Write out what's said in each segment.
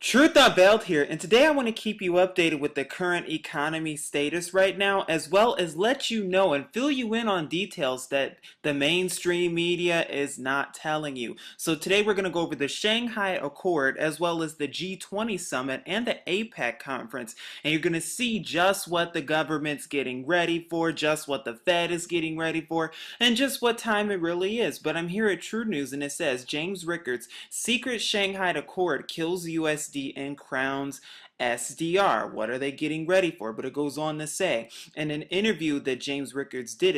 Truth Unveiled here, and today I want to keep you updated with the current economy status right now, as well as let you know and fill you in on details that the mainstream media is not telling you. So today we're going to go over the Shanghai Accord, as well as the G20 Summit and the APEC Conference, and you're going to see just what the government's getting ready for, just what the Fed is getting ready for, and just what time it really is. But I'm here at True News, and it says, James Rickards' secret Shanghai Accord kills USD and crowns SDR. What are they getting ready for? But it goes on to say, in an interview that James Rickards did,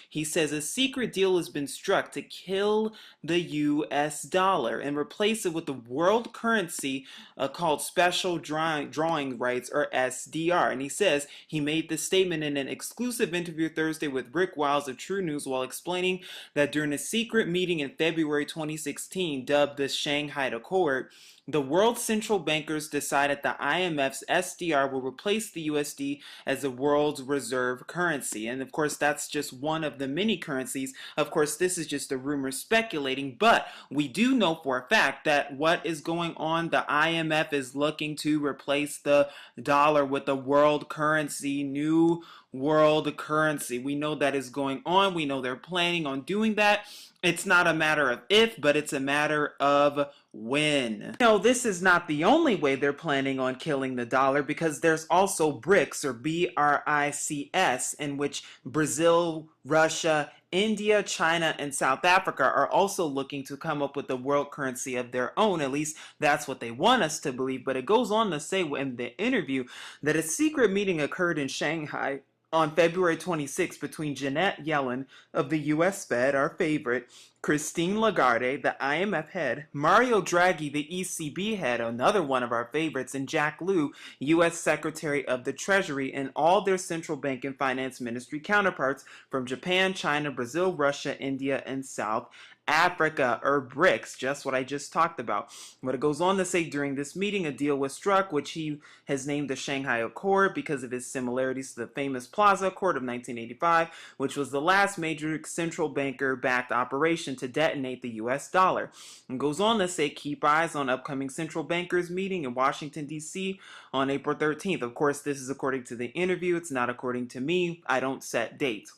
he says a secret deal has been struck to kill the US dollar and replace it with the world currency called special drawing rights, or SDR. And he says he made this statement in an exclusive interview Thursday with Rick Wiles of True News while explaining that during a secret meeting in February 2016 dubbed the Shanghai Accord, the world's central bankers decided the IMF's SDR will replace the USD as the world's reserve currency. And of course, that's just one of the many currencies. Of course, this is just a rumor speculating, but we do know for a fact that what is going on, the IMF is looking to replace the dollar with a world currency, new world currency. We know that is going on. We know they're planning on doing that. It's not a matter of if, but it's a matter of when. No, this is not the only way they're planning on killing the dollar, because there's also BRICS, or BRICS, in which Brazil, Russia, India, China, and South Africa are also looking to come up with a world currency of their own. At least that's what they want us to believe. But it goes on to say in the interview that a secret meeting occurred in Shanghai on February 26 between Janet Yellen of the U.S. Fed, our favorite, Christine Lagarde, the IMF head, Mario Draghi, the ECB head, another one of our favorites, and Jack Lew, U.S. Secretary of the Treasury, and all their central bank and finance ministry counterparts from Japan, China, Brazil, Russia, India, and South Africa, or BRICS, just what I just talked about. But it goes on to say during this meeting, a deal was struck, which he has named the Shanghai Accord because of its similarities to the famous Plaza Accord of 1985, which was the last major central banker-backed operation to detonate the U.S. dollar. And goes on to say, keep eyes on upcoming central bankers meeting in Washington, D.C. on April 13th. Of course, this is according to the interview. It's not according to me. I don't set dates.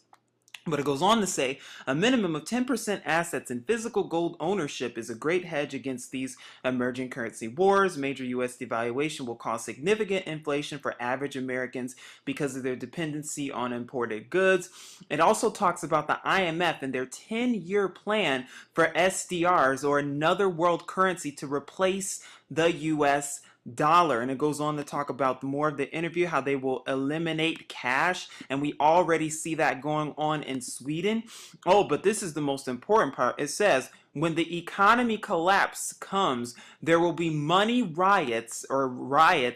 But it goes on to say, a minimum of 10% assets in physical gold ownership is a great hedge against these emerging currency wars. Major U.S. devaluation will cause significant inflation for average Americans because of their dependency on imported goods. It also talks about the IMF and their 10-year plan for SDRs, or another world currency, to replace the U.S. dollar. And it goes on to talk about more of the interview, how they will eliminate cash, and we already see that going on in Sweden. Oh, but this is the most important part. It says, when the economy collapse comes, there will be money riots,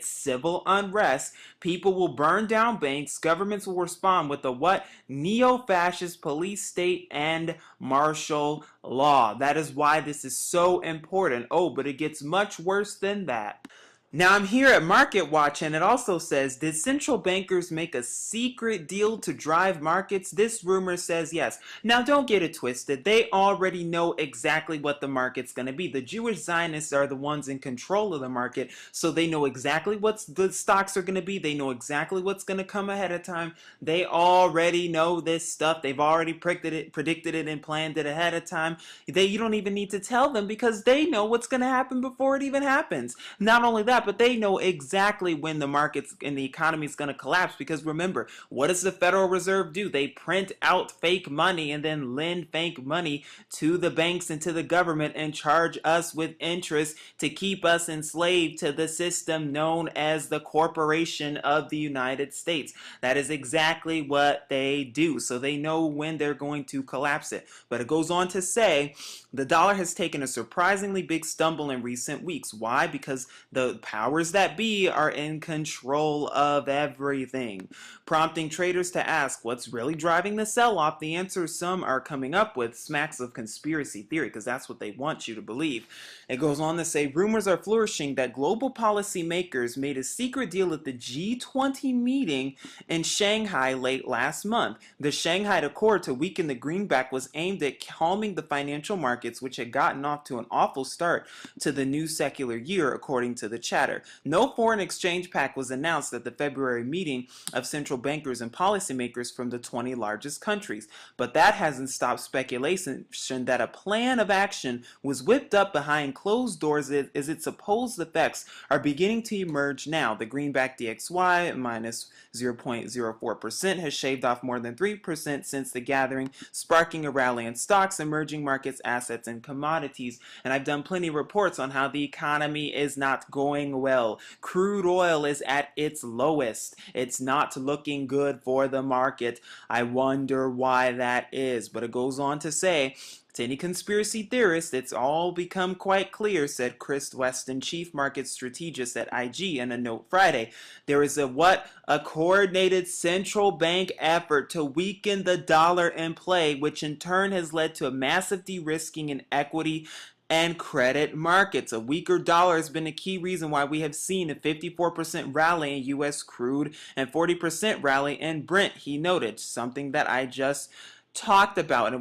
civil unrest. People will burn down banks. Governments will respond with a what? Neo-fascist police state and martial law. That is why this is so important. Oh, but it gets much worse than that. Now I'm here at Market Watch, and it also says, did central bankers make a secret deal to drive markets? This rumor says yes. Now don't get it twisted. They already know exactly what the market's going to be. The Jewish Zionists are the ones in control of the market, so they know exactly what the stocks are going to be. They know exactly what's going to come ahead of time. They already know this stuff. They've already predicted it and planned it ahead of time. You don't even need to tell them, because they know what's going to happen before it even happens. Not only that, but they know exactly when the markets and the economy is going to collapse, because remember, what does the Federal Reserve do? They print out fake money and then lend fake money to the banks and to the government and charge us with interest to keep us enslaved to the system known as the Corporation of the United States. That is exactly what they do. So they know when they're going to collapse it. But it goes on to say, the dollar has taken a surprisingly big stumble in recent weeks. Why? Because the powers that be are in control of everything, prompting traders to ask what's really driving the sell-off. The answer some are coming up with smacks of conspiracy theory, because that's what they want you to believe. It goes on to say, rumors are flourishing that global policymakers made a secret deal at the G20 meeting in Shanghai late last month. The Shanghai Accord to weaken the greenback was aimed at calming the financial markets, which had gotten off to an awful start to the new secular year, according to the chat. chatter. No foreign exchange pact was announced at the February meeting of central bankers and policymakers from the 20 largest countries, but that hasn't stopped speculation that a plan of action was whipped up behind closed doors as its supposed effects are beginning to emerge now. The greenback DXY minus 0.04% has shaved off more than 3% since the gathering, sparking a rally in stocks, emerging markets, assets, and commodities. And I've done plenty of reports on how the economy is not going well. Crude oil is at its lowest. It's not looking good for the market. I wonder why that is. But it goes on to say, to any conspiracy theorist, it's all become quite clear, said Chris Weston, chief market strategist at IG, in a note Friday. There is a coordinated central bank effort to weaken the dollar in play, which in turn has led to a massive de-risking in equity and credit markets. A weaker dollar has been a key reason why we have seen a 54% rally in U.S. crude and 40% rally in Brent, he noted, something that I just talked about.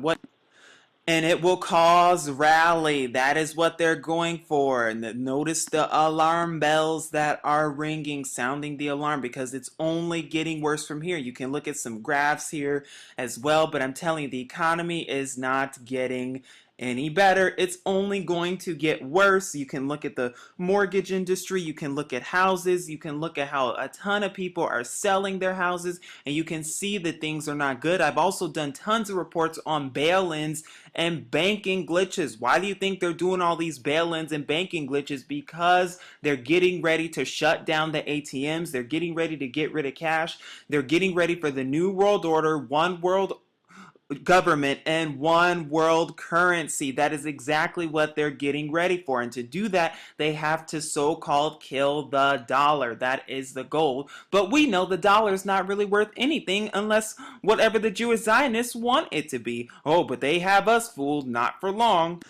And it will cause rally. That is what they're going for. And notice the alarm bells that are ringing, sounding the alarm, because it's only getting worse from here. You can look at some graphs here as well, but I'm telling you, the economy is not getting any better. It's only going to get worse. You can look at the mortgage industry, you can look at houses, you can look at how a ton of people are selling their houses, and you can see that things are not good. I've also done tons of reports on bail-ins and banking glitches. Why do you think they're doing all these bail-ins and banking glitches? Because they're getting ready to shut down the ATMs, they're getting ready to get rid of cash, they're getting ready for the new world order, one world government and one world currency. That is exactly what they're getting ready for. And to do that, they have to so-called kill the dollar. That is the goal. But we know the dollar is not really worth anything unless whatever the Jewish Zionists want it to be. Oh, but they have us fooled, not for long.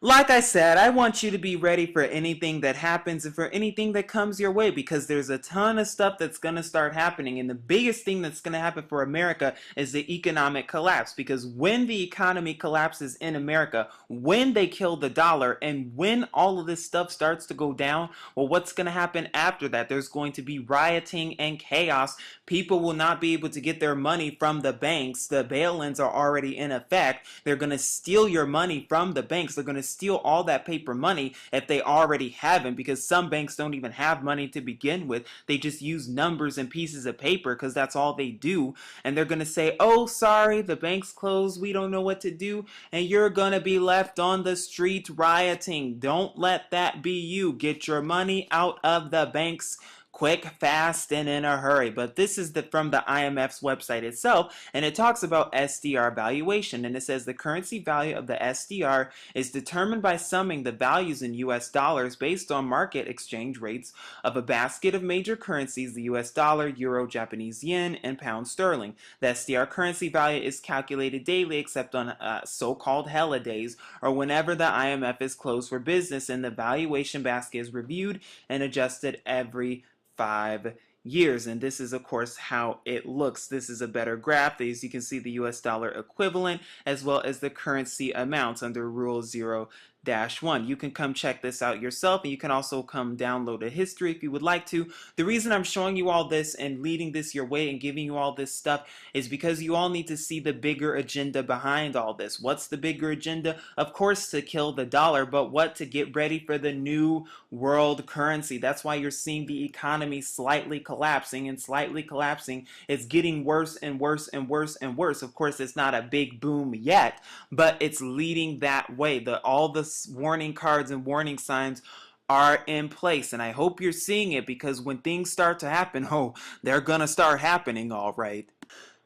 Like I said, I want you to be ready for anything that happens and for anything that comes your way, because there's a ton of stuff that's going to start happening. And the biggest thing that's going to happen for America is the economic collapse, because when the economy collapses in America, when they kill the dollar, and when all of this stuff starts to go down, well, what's going to happen after that? There's going to be rioting and chaos. People will not be able to get their money from the banks. The bail-ins are already in effect. They're going to steal your money from the banks. They're going to steal all that paper money if they already haven't, because some banks don't even have money to begin with. They just use numbers and pieces of paper because that's all they do. And they're going to say, oh, sorry, the bank's closed, we don't know what to do, and you're going to be left on the street rioting. Don't let that be you. Get your money out of the banks quick, fast, and in a hurry. But this is from the IMF's website itself, and it talks about SDR valuation, and it says the currency value of the SDR is determined by summing the values in US dollars based on market exchange rates of a basket of major currencies, the US dollar, euro, Japanese yen, and pound sterling. The SDR currency value is calculated daily except on so-called hella days, or whenever the IMF is closed for business, and the valuation basket is reviewed and adjusted every 5 years. And this is, of course, how it looks. This is a better graph. As you can see, the US dollar equivalent as well as the currency amounts under Rule 0-1. You can come check this out yourself, and you can also come download a history if you would like to. The reason I'm showing you all this and leading this your way and giving you all this stuff is because you all need to see the bigger agenda behind all this. What's the bigger agenda? Of course, to kill the dollar, but what? To get ready for the new world currency. That's why you're seeing the economy slightly collapsing and slightly collapsing. It's getting worse and worse and worse and worse. Of course, it's not a big boom yet, but it's leading that way. All the warning cards and warning signs are in place, and I hope you're seeing it, because when things start to happen, oh, they're gonna start happening, all right.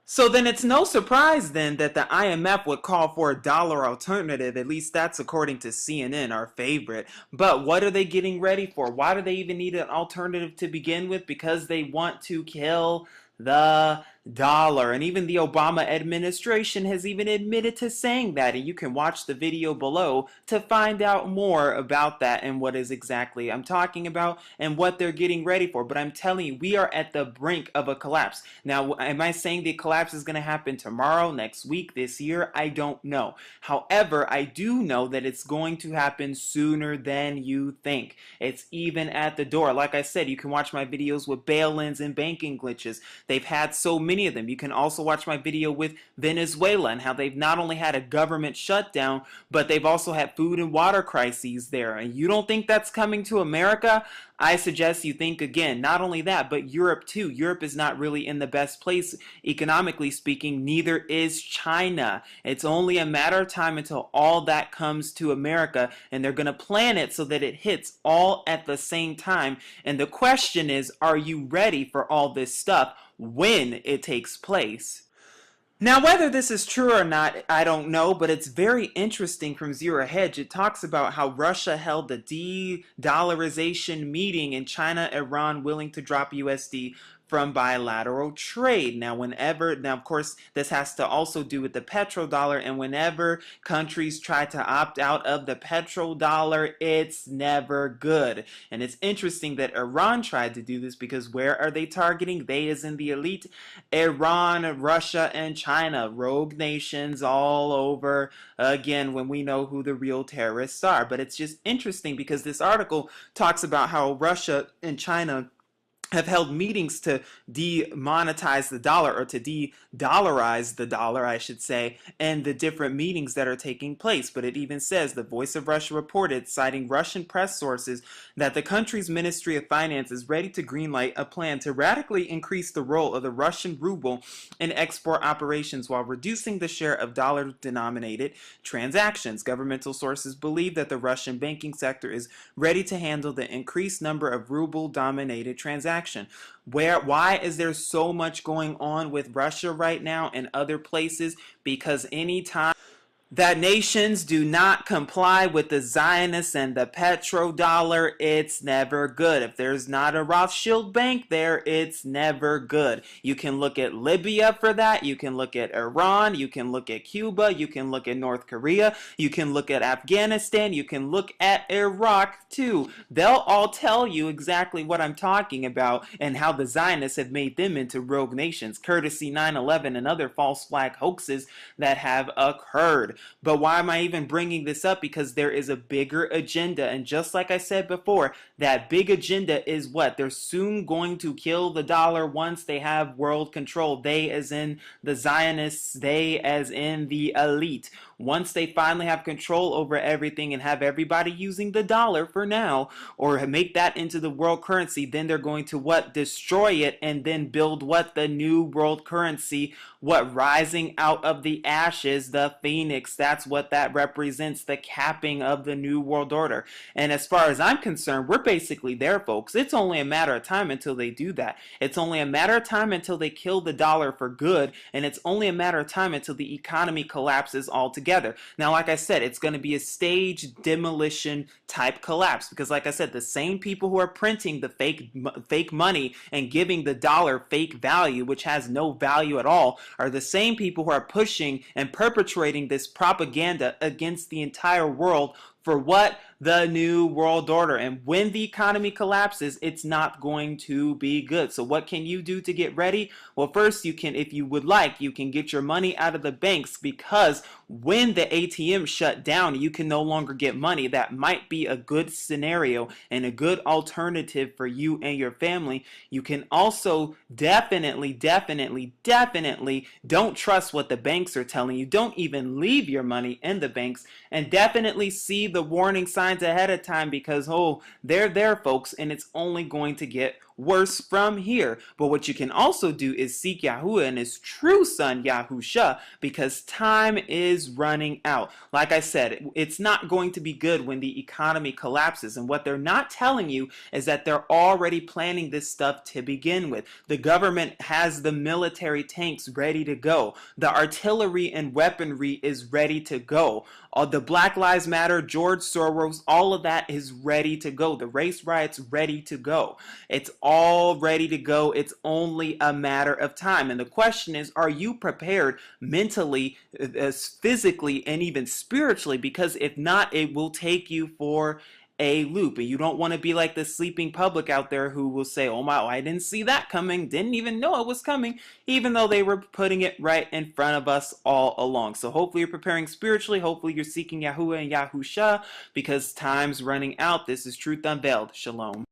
So then it's no surprise then that the IMF would call for a dollar alternative. At least that's according to CNN, our favorite. But what are they getting ready for? Why do they even need an alternative to begin with? Because they want to kill the dollar. And even the Obama administration has even admitted to saying that. And you can watch the video below to find out more about that and what is exactly I'm talking about and what they're getting ready for. But I'm telling you, we are at the brink of a collapse. Now, am I saying the collapse is going to happen tomorrow, next week, this year? I don't know. However, I do know that it's going to happen sooner than you think. It's even at the door. Like I said, you can watch my videos with bail-ins and banking glitches. They've had so many of them. You can also watch my video with Venezuela and how they've not only had a government shutdown, but they've also had food and water crises there. And you don't think that's coming to America? I suggest you think again. Not only that, but Europe too. Europe is not really in the best place economically speaking. Neither is China. It's only a matter of time until all that comes to America, and they're going to plan it so that it hits all at the same time. And the question is, are you ready for all this stuff when it takes place? Now, whether this is true or not, I don't know, but it's very interesting from Zero Hedge. It talks about how Russia held the de-dollarization meeting and China, Iran willing to drop USD from bilateral trade. Now, of course, this has to also do with the petrodollar, and whenever countries try to opt out of the petrodollar, it's never good. And it's interesting that Iran tried to do this because where are they targeting? They as in the elite, Iran, Russia, and China, rogue nations all over, again, when we know who the real terrorists are. But it's just interesting because this article talks about how Russia and China have held meetings to demonetize the dollar, or to de-dollarize the dollar, I should say, and the different meetings that are taking place. But it even says, the Voice of Russia reported, citing Russian press sources, that the country's Ministry of Finance is ready to greenlight a plan to radically increase the role of the Russian ruble in export operations while reducing the share of dollar-denominated transactions. Governmental sources believe that the Russian banking sector is ready to handle the increased number of ruble-dominated transactions. Why is there so much going on with Russia right now and other places? Because anytime that nations do not comply with the Zionists and the petrodollar, it's never good. If there's not a Rothschild bank there, it's never good. You can look at Libya for that. You can look at Iran. You can look at Cuba. You can look at North Korea. You can look at Afghanistan. You can look at Iraq too. They'll all tell you exactly what I'm talking about and how the Zionists have made them into rogue nations, courtesy 9/11 and other false flag hoaxes that have occurred. But why am I even bringing this up? Because there is a bigger agenda. And just like I said before, that big agenda is what? They're soon going to kill the dollar once they have world control. They as in the Zionists, they as in the elite. Once they finally have control over everything and have everybody using the dollar for now, or make that into the world currency, then they're going to what? Destroy it and then build what? The new world currency. What? Rising out of the ashes, the phoenix. That's what that represents, the capping of the new world order. And as far as I'm concerned, we're basically there, folks. It's only a matter of time until they do that. It's only a matter of time until they kill the dollar for good, and it's only a matter of time until the economy collapses altogether. Now, like I said, it's going to be a staged demolition type collapse because, like I said, the same people who are printing the fake money and giving the dollar fake value, which has no value at all, are the same people who are pushing and perpetrating this propaganda against the entire world for what? The new world order. And when the economy collapses, it's not going to be good. So what can you do to get ready? Well, first you can, if you would like, you can get your money out of the banks, because when the ATM shut down, you can no longer get money. That might be a good scenario and a good alternative for you and your family. You can also definitely don't trust what the banks are telling you. Don't even leave your money in the banks, and definitely see the warning signs ahead of time, because they're there, folks, and it's only going to get worse from here. But what you can also do is seek Yahuwah and his true son Yahusha, because time is running out. Like I said, it's not going to be good when the economy collapses, and what they're not telling you is that they're already planning this stuff to begin with. The government has the military tanks ready to go. The artillery and weaponry is ready to go. The Black Lives Matter, George Soros, all of that is ready to go. The race riots ready to go. It's all ready to go. It's only a matter of time. And the question is, are you prepared mentally, physically, and even spiritually? Because if not, it will take you for a loop. And you don't want to be like the sleeping public out there who will say, oh my, I didn't see that coming, didn't even know it was coming, even though they were putting it right in front of us all along. So hopefully you're preparing spiritually. Hopefully you're seeking Yahuwah and Yahusha, because time's running out. This is Truth Unveiled. Shalom.